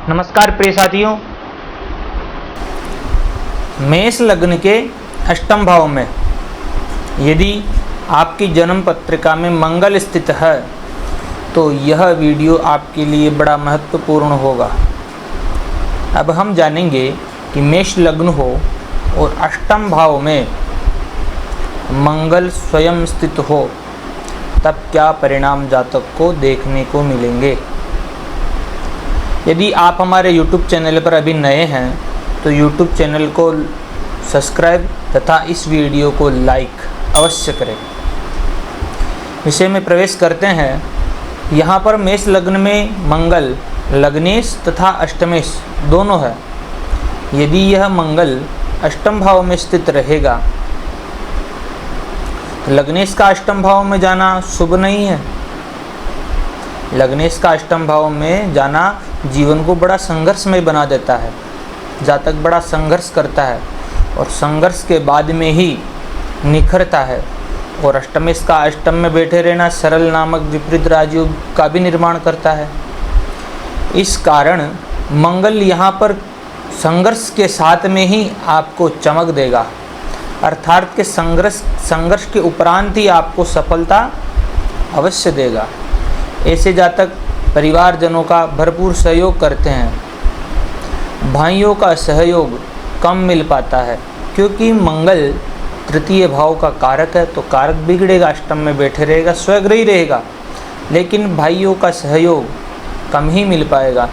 नमस्कार प्रिय साथियों, मेष लग्न के अष्टम भाव में यदि आपकी जन्म पत्रिका में मंगल स्थित है तो यह वीडियो आपके लिए बड़ा महत्वपूर्ण होगा। अब हम जानेंगे कि मेष लग्न हो और अष्टम भाव में मंगल स्वयं स्थित हो तब क्या परिणाम जातक को देखने को मिलेंगे। यदि आप हमारे YouTube चैनल पर अभी नए हैं तो YouTube चैनल को सब्सक्राइब तथा इस वीडियो को लाइक अवश्य करें। विषय में प्रवेश करते हैं। यहाँ पर मेष लग्न में मंगल लग्नेश तथा अष्टमेश दोनों है। यदि यह मंगल अष्टम भाव में स्थित रहेगा तो लग्नेश का अष्टम भाव में जाना शुभ नहीं है। लग्नेश का अष्टम भाव में जाना जीवन को बड़ा संघर्षमय बना देता है। जातक बड़ा संघर्ष करता है और संघर्ष के बाद में ही निखरता है। और अष्टमेश का अष्टम में बैठे रहना सरल नामक विपरीत राजयोग का भी निर्माण करता है। इस कारण मंगल यहाँ पर संघर्ष के साथ में ही आपको चमक देगा, अर्थात के संघर्ष के उपरांत ही आपको सफलता अवश्य देगा। ऐसे जातक परिवारजनों का भरपूर सहयोग करते हैं। भाइयों का सहयोग कम मिल पाता है क्योंकि मंगल तृतीय भाव का कारक है, तो कारक बिगड़ेगा, अष्टम में बैठे रहेगा, स्वग्रही रहेगा, लेकिन भाइयों का सहयोग कम ही मिल पाएगा।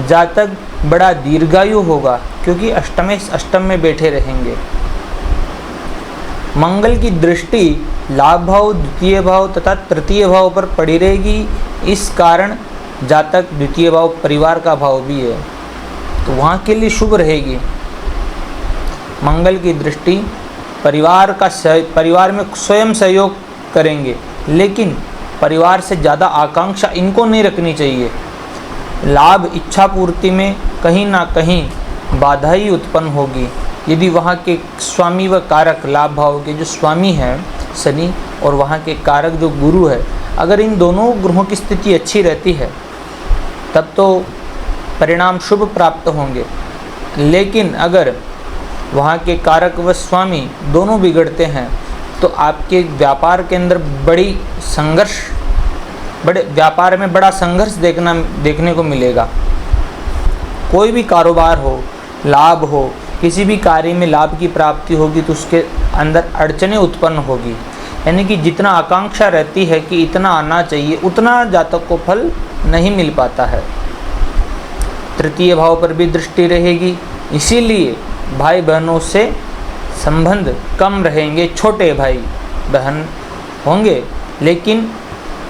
जातक बड़ा दीर्घायु होगा क्योंकि अष्टम में बैठे रहेंगे। मंगल की दृष्टि लाभ भाव, द्वितीय भाव तथा तृतीय भाव पर पड़ी रहेगी। इस कारण जातक द्वितीय भाव परिवार का भाव भी है तो वहाँ के लिए शुभ रहेगी। मंगल की दृष्टि परिवार में स्वयं सहयोग करेंगे, लेकिन परिवार से ज़्यादा आकांक्षा इनको नहीं रखनी चाहिए। लाभ इच्छा पूर्ति में कहीं ना कहीं बाधा ही उत्पन्न होगी यदि वहाँ के स्वामी व कारक लाभ भाव के जो स्वामी हैं शनि और वहाँ के कारक जो गुरु है, अगर इन दोनों ग्रहों की स्थिति अच्छी रहती है तब तो परिणाम शुभ प्राप्त होंगे। लेकिन अगर वहाँ के कारक व स्वामी दोनों बिगड़ते हैं तो आपके व्यापार के अंदर व्यापार में बड़ा संघर्ष देखने को मिलेगा। कोई भी कारोबार हो, लाभ हो, किसी भी कार्य में लाभ की प्राप्ति होगी तो उसके अंदर अड़चनें उत्पन्न होगी। यानी कि जितना आकांक्षा रहती है कि इतना आना चाहिए उतना जातक को फल नहीं मिल पाता है। तृतीय भाव पर भी दृष्टि रहेगी, इसीलिए भाई बहनों से संबंध कम रहेंगे। छोटे भाई बहन होंगे लेकिन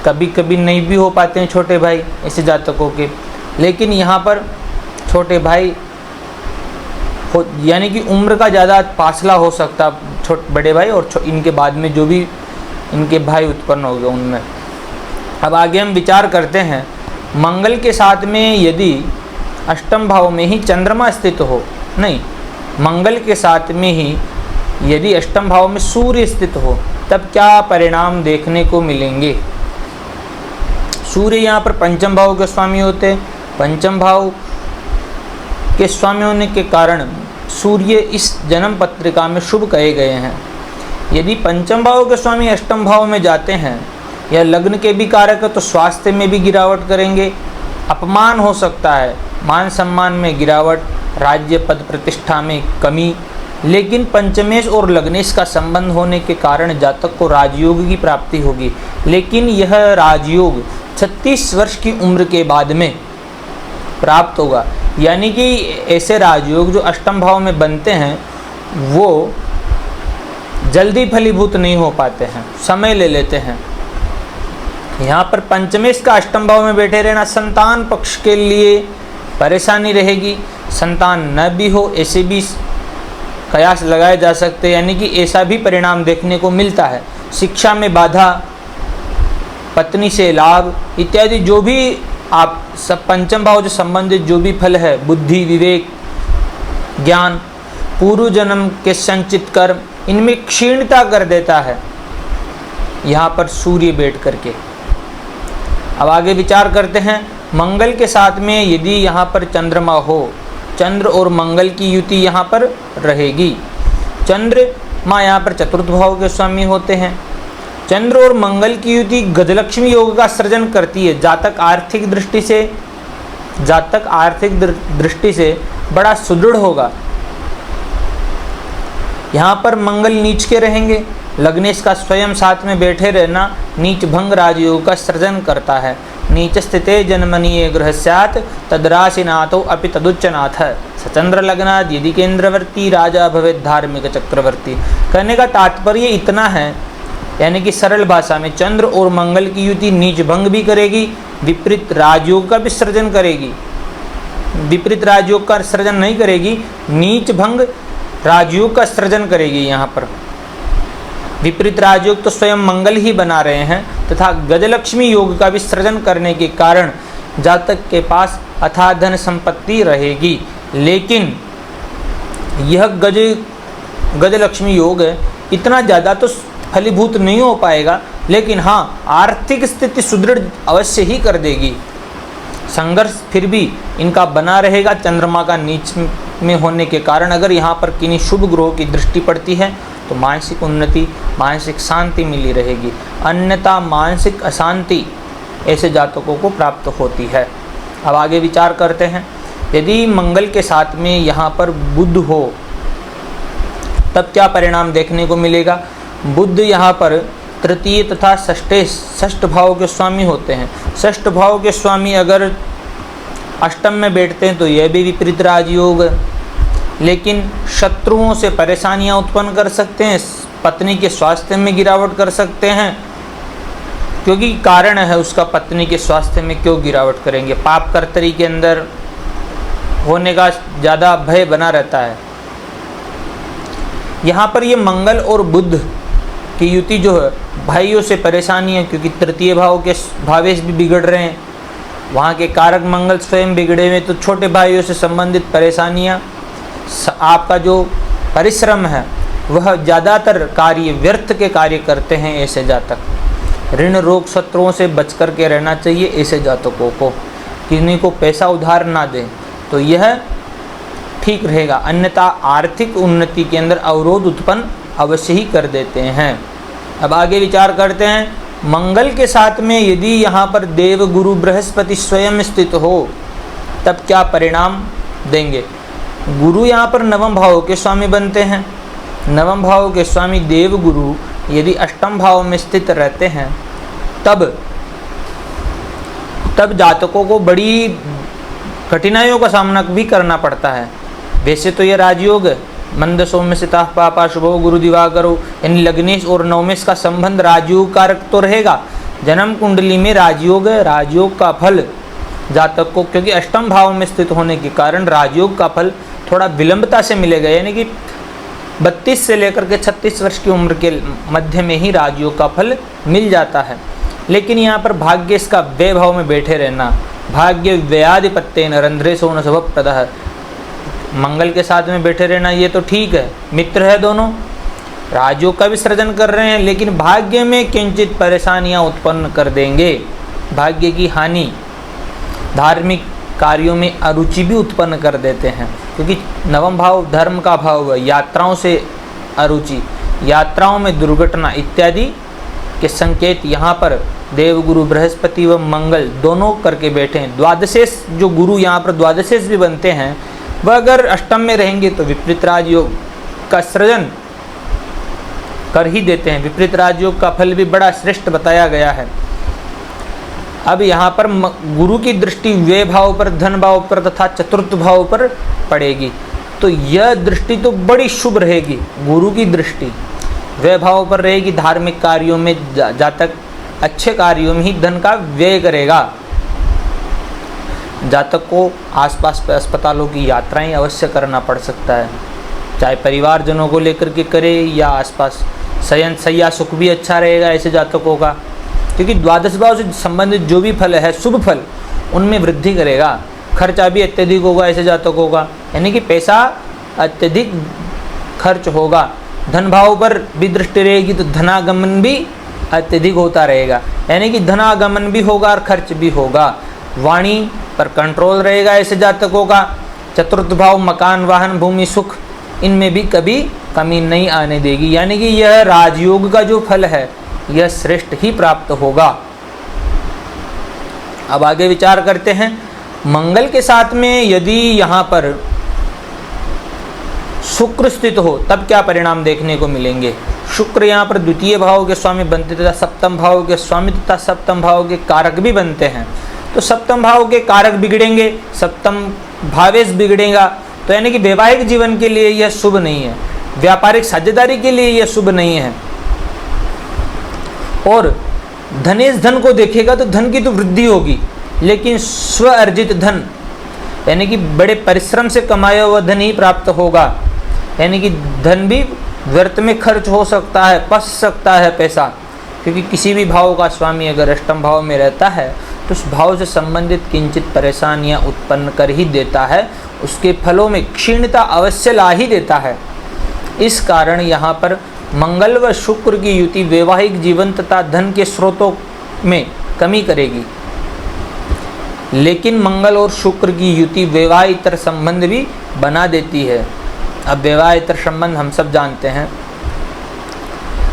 कभी कभी नहीं भी हो पाते हैं छोटे भाई ऐसे जातकों के। लेकिन यहाँ पर छोटे भाई यानी कि उम्र का ज़्यादा फासला हो सकता बड़े भाई और इनके बाद में जो भी इनके भाई उत्पन्न हो गए उनमें। अब आगे हम विचार करते हैं। मंगल के साथ में यदि अष्टम भाव में ही चंद्रमा स्थित हो, नहीं, मंगल के साथ में ही यदि अष्टम भाव में सूर्य स्थित हो तब क्या परिणाम देखने को मिलेंगे। सूर्य यहाँ पर पंचम भाव के स्वामी होते हैं। पंचम भाव के स्वामी होने के कारण सूर्य इस जन्म पत्रिका में शुभ कहे गए हैं। यदि पंचम भाव के स्वामी अष्टम भाव में जाते हैं या लग्न के भी कारक है तो स्वास्थ्य में भी गिरावट करेंगे, अपमान हो सकता है, मान सम्मान में गिरावट, राज्य पद प्रतिष्ठा में कमी। लेकिन पंचमेश और लग्नेश का संबंध होने के कारण जातक को राजयोग की प्राप्ति होगी, लेकिन यह राजयोग 36 वर्ष की उम्र के बाद में प्राप्त होगा। यानी कि ऐसे राजयोग जो अष्टम भाव में बनते हैं वो जल्दी फलीभूत नहीं हो पाते हैं, समय ले लेते हैं। यहाँ पर पंचमेश का अष्टम भाव में बैठे रहना संतान पक्ष के लिए परेशानी रहेगी। संतान न भी हो ऐसे भी कयास लगाए जा सकते हैं, यानी कि ऐसा भी परिणाम देखने को मिलता है। शिक्षा में बाधा, पत्नी से लाभ इत्यादि जो भी आप सब पंचम भाव से संबंधित जो भी फल है, बुद्धि, विवेक, ज्ञान, पूर्व जन्म के संचित कर्म, इनमें क्षीणता कर देता है यहाँ पर सूर्य बैठ करके। अब आगे विचार करते हैं। मंगल के साथ में यदि यहाँ पर चंद्रमा हो, चंद्र और मंगल की युति यहाँ पर रहेगी। चंद्रमा यहाँ पर चतुर्थ भाव के स्वामी होते हैं। चंद्र और मंगल की युति गजलक्ष्मी योग का सृजन करती है। जातक आर्थिक दृष्टि से बड़ा सुदृढ़ होगा। यहाँ पर मंगल नीच के रहेंगे। लग्नेश का स्वयं साथ में बैठे रहना नीच भंग राजयोग का सृजन करता है। नीच स्थिते जन्मनीय ग्रह स्यात् तद्राशिनाथो अपि तदुच्चनाथ सचंद्र लग्नाद यदि केंद्रवर्ती राजा भवेत् धार्मिक चक्रवर्ती। कहने का तात्पर्य इतना है, यानी कि सरल भाषा में चंद्र और मंगल की युति नीच भंग भी करेगी, विपरीत राजयोग का भी सृजन करेगी। विपरीत राजयोग का सृजन नहीं करेगी, नीच भंग राजयोग का सृजन करेगी। यहाँ पर विपरीत राजयोग तो स्वयं मंगल ही बना रहे हैं तथा गजलक्ष्मी योग का भी सृजन करने के कारण जातक के पास अथाह धन संपत्ति रहेगी। लेकिन यह गजलक्ष्मी योग है, इतना ज़्यादा तो फलीभूत नहीं हो पाएगा, लेकिन हाँ आर्थिक स्थिति सुदृढ़ अवश्य ही कर देगी। संघर्ष फिर भी इनका बना रहेगा चंद्रमा का नीच में होने के कारण। अगर यहाँ पर किन्हीं शुभ ग्रहों की दृष्टि पड़ती है तो मानसिक उन्नति, मानसिक शांति मिली रहेगी, अन्यथा मानसिक अशांति ऐसे जातकों को प्राप्त होती है। अब आगे विचार करते हैं। यदि मंगल के साथ में यहाँ पर बुध हो तब क्या परिणाम देखने को मिलेगा। बुध यहाँ पर तृतीय तथा षष्ठ भाव के स्वामी होते हैं। षष्ठ भाव के स्वामी अगर अष्टम में बैठते हैं तो यह भी विपरीत राजयोग, लेकिन शत्रुओं से परेशानियां उत्पन्न कर सकते हैं, पत्नी के स्वास्थ्य में गिरावट कर सकते हैं, क्योंकि कारण है उसका पत्नी के स्वास्थ्य में क्यों गिरावट करेंगे। पाप कर्तरी के अंदर होने का ज़्यादा भय बना रहता है। यहाँ पर ये मंगल और बुध की युति जो है, भाइयों से परेशानी है, क्योंकि तृतीय भाव के भावेश भी बिगड़ रहे हैं। वहाँ के कारक मंगल स्वयं बिगड़े हुए, तो छोटे भाइयों से संबंधित परेशानियाँ, आपका जो परिश्रम है वह ज़्यादातर कार्य व्यर्थ के कार्य करते हैं ऐसे जातक। ऋण रोग शत्रुओं से बच कर के रहना चाहिए ऐसे जातकों को। किन्हीं को पैसा उधार ना दें तो यह ठीक रहेगा, अन्यथा आर्थिक उन्नति के अंदर अवरोध उत्पन्न अवश्य ही कर देते हैं। अब आगे विचार करते हैं। मंगल के साथ में यदि यहाँ पर देव गुरु बृहस्पति स्वयं स्थित हो तब क्या परिणाम देंगे। गुरु यहाँ पर नवम भाव के स्वामी बनते हैं। नवम भाव के स्वामी देव गुरु यदि अष्टम भाव में स्थित रहते हैं तब जातकों को बड़ी कठिनाइयों का सामना भी करना पड़ता है। वैसे तो ये राजयोग है, मंद सौम्य सिताह पापा शुभो गुरु दिवाकरो, यानी लग्नेश और नवमेश का संबंध राजयोग कारक तो रहेगा। जन्म कुंडली में राजयोग है, राजयोग का फल जातक को, क्योंकि अष्टम भाव में स्थित होने के कारण राजयोग का फल थोड़ा विलंबता से मिलेगा, यानी कि 32 से लेकर के 36 वर्ष की उम्र के मध्य में ही राजयोग का फल मिल जाता है। लेकिन यहाँ पर भाग्य इसका व्यय भाव में बैठे रहना, भाग्य व्ययाधिपत्येन रंध्रे सोन स्वभाव प्रदः, मंगल के साथ में बैठे रहना ये तो ठीक है, मित्र है दोनों, राजयोग का भी सृजन कर रहे हैं, लेकिन भाग्य में किंचित परेशानियां उत्पन्न कर देंगे, भाग्य की हानि, धार्मिक कार्यों में अरुचि भी उत्पन्न कर देते हैं, क्योंकि नवम भाव धर्म का भाव है। यात्राओं से अरुचि, यात्राओं में दुर्घटना इत्यादि के संकेत यहाँ पर देवगुरु बृहस्पति व मंगल दोनों करके बैठे हैं। द्वादशेश जो गुरु यहाँ पर द्वादशेश भी बनते हैं, वह अगर अष्टम में रहेंगे तो विपरीत राजयोग का सृजन कर ही देते हैं। विपरीत राजयोग का फल भी बड़ा श्रेष्ठ बताया गया है। अब यहाँ पर गुरु की दृष्टि व्यय भाव पर, धन भाव पर तथा चतुर्थ भाव पर पड़ेगी, तो यह दृष्टि तो बड़ी शुभ रहेगी। गुरु की दृष्टि व्यय भाव पर रहेगी, धार्मिक कार्यों में जातक अच्छे कार्यों में ही धन का व्यय करेगा। जातक को आसपास पे अस्पतालों की यात्राएं अवश्य करना पड़ सकता है, चाहे परिवारजनों को लेकर के करे या आसपास। शयन शैया सुख भी अच्छा रहेगा ऐसे जातकों का, क्योंकि द्वादश भाव से संबंधित जो भी फल है, शुभ फल, उनमें वृद्धि करेगा। खर्चा भी अत्यधिक होगा ऐसे जातकों का, यानी कि पैसा अत्यधिक खर्च होगा। धन भाव पर भी दृष्टि रहेगी तो धनागमन भी अत्यधिक होता रहेगा, यानी कि धनागमन भी होगा और खर्च भी होगा। वाणी पर कंट्रोल रहेगा ऐसे जातकों का। चतुर्थ भाव मकान वाहन भूमि सुख, इनमें भी कभी कमी नहीं आने देगी, यानी कि यह राजयोग का जो फल है यह श्रेष्ठ ही प्राप्त होगा। अब आगे विचार करते हैं, मंगल के साथ में यदि यहाँ पर शुक्र स्थित हो तब क्या परिणाम देखने को मिलेंगे। शुक्र यहाँ पर द्वितीय भाव के स्वामी बनते तथा सप्तम भाव के स्वामी तथा सप्तम भाव के कारक भी बनते हैं। तो सप्तम भाव के कारक बिगड़ेंगे, सप्तम भावेश बिगड़ेगा, तो यानी कि वैवाहिक जीवन के लिए यह शुभ नहीं है, व्यापारिक साझेदारी के लिए यह शुभ नहीं है। और धनेश धन को देखेगा तो धन की तो वृद्धि होगी, लेकिन स्व अर्जित धन यानी कि बड़े परिश्रम से कमाया हुआ धन ही प्राप्त होगा, यानी कि धन भी व्यर्थ में खर्च हो सकता है, पस सकता है पैसा, क्योंकि किसी भी भाव का स्वामी अगर अष्टम भाव में रहता है तो उस भाव से संबंधित किंचित परेशानियां उत्पन्न कर ही देता है, उसके फलों में क्षीणता अवश्य ला ही देता है। इस कारण यहाँ पर मंगल व शुक्र की युति वैवाहिक जीवन तथा धन के स्रोतों में कमी करेगी, लेकिन मंगल और शुक्र की युति वैवाहितर संबंध भी बना देती है। अब वैवाहितर संबंध हम सब जानते हैं।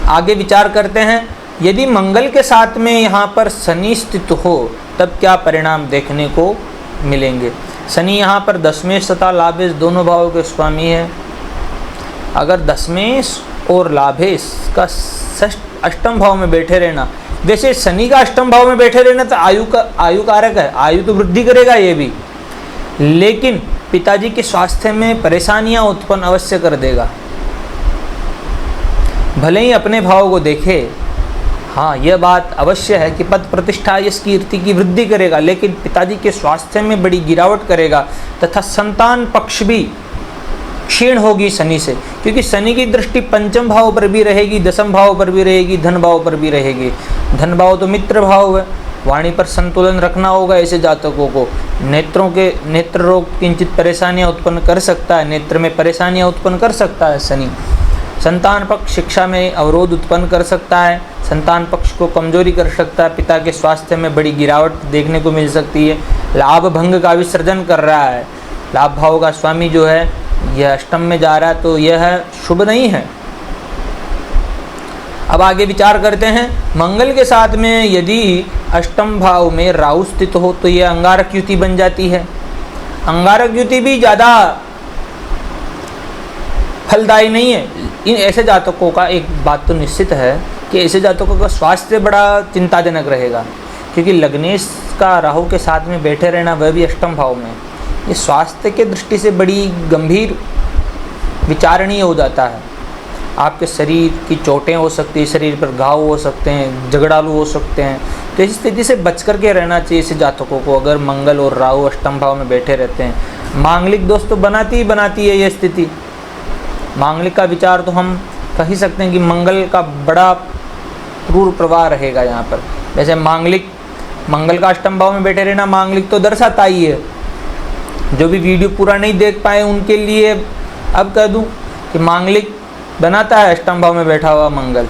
आगे विचार करते हैं, यदि मंगल के साथ में यहाँ पर शनि स्थित हो तब क्या परिणाम देखने को मिलेंगे। शनि यहाँ पर दशमेश तथा लाभेश दोनों भावों के स्वामी है। अगर दशमेश और लाभेश का अष्टम भाव में बैठे रहना, वैसे शनि का अष्टम भाव में बैठे रहना तो आयु कारक है, आयु तो वृद्धि करेगा ये भी, लेकिन पिताजी के स्वास्थ्य में परेशानियां उत्पन्न अवश्य कर देगा। भले ही अपने भाव को देखे, हाँ यह बात अवश्य है कि पद प्रतिष्ठा यश कीर्ति की वृद्धि करेगा, लेकिन पिताजी के स्वास्थ्य में बड़ी गिरावट करेगा तथा संतान पक्ष भी क्षीण होगी शनि से, क्योंकि शनि की दृष्टि पंचम भाव पर भी रहेगी, दसम भाव पर भी रहेगी, धन भाव पर भी रहेगी। धन भाव तो मित्र भाव है, वाणी पर संतुलन रखना होगा ऐसे जातकों को। नेत्र रोग किंचित परेशानियां उत्पन्न कर सकता है, नेत्र में परेशानियां उत्पन्न कर सकता है शनि। संतान पक्ष शिक्षा में अवरोध उत्पन्न कर सकता है, संतान पक्ष को कमजोरी कर सकता है, पिता के स्वास्थ्य में बड़ी गिरावट देखने को मिल सकती है। लाभ भंग का विसर्जन कर रहा है, लाभ भाव का स्वामी जो है यह अष्टम में जा रहा है, तो यह शुभ नहीं है। अब आगे विचार करते हैं, मंगल के साथ में यदि अष्टम भाव में राहु स्थित हो तो यह अंगारक युति बन जाती है। अंगारक युति भी ज़्यादा फलदायी नहीं है। इन ऐसे जातकों का एक बात तो निश्चित है कि ऐसे जातकों का स्वास्थ्य बड़ा चिंताजनक रहेगा, क्योंकि लग्नेश का राहु के साथ में बैठे रहना, वह भी अष्टम भाव में, ये स्वास्थ्य के दृष्टि से बड़ी गंभीर विचारणीय हो जाता है। आपके शरीर की चोटें हो सकती है, शरीर पर घाव हो सकते हैं, झगड़ालू हो सकते हैं, तो इस स्थिति से बच कर के रहना चाहिए ऐसे जातकों को, अगर मंगल और राहु अष्टम भाव में बैठे रहते हैं। मांगलिक दोष तो बनाती है ये स्थिति। मांगलिक का विचार तो हम कह ही सकते हैं कि मंगल का बड़ा क्रूर प्रभाव रहेगा यहाँ पर। जैसे मंगल का अष्टम भाव में बैठे रहना मांगलिक तो दर्शाता ही है। जो भी वीडियो पूरा नहीं देख पाए उनके लिए अब कह दूं कि मांगलिक बनाता है अष्टम भाव में बैठा हुआ मंगल।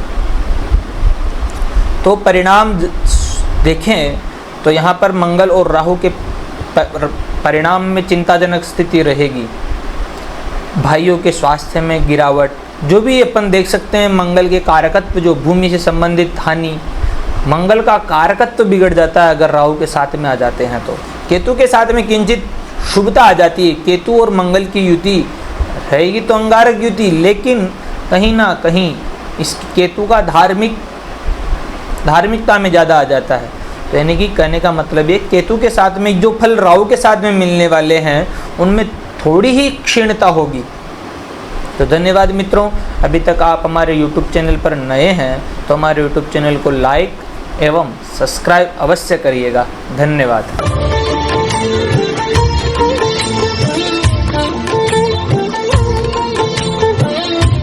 तो परिणाम देखें तो यहाँ पर मंगल और राहु के परिणाम में चिंताजनक स्थिति रहेगी। भाइयों के स्वास्थ्य में गिरावट, जो भी अपन देख सकते हैं। मंगल के कारकत्व जो भूमि से संबंधित हानि, मंगल का कारकत्व बिगड़ जाता है अगर राहु के साथ में आ जाते हैं तो। केतु के साथ में किंचित शुभता आ जाती है। केतु और मंगल की युति रहेगी तो अंगारक युति, लेकिन कहीं ना कहीं इस केतु का धार्मिकता में ज़्यादा आ जाता है। तो यानी कि कहने का मतलब ये, केतु के साथ में जो फल राहु के साथ में मिलने वाले हैं उनमें थोड़ी ही क्षीणता होगी। तो धन्यवाद मित्रों, अभी तक आप हमारे YouTube चैनल पर नए हैं तो हमारे YouTube चैनल को लाइक एवं सब्सक्राइब अवश्य करिएगा। धन्यवाद।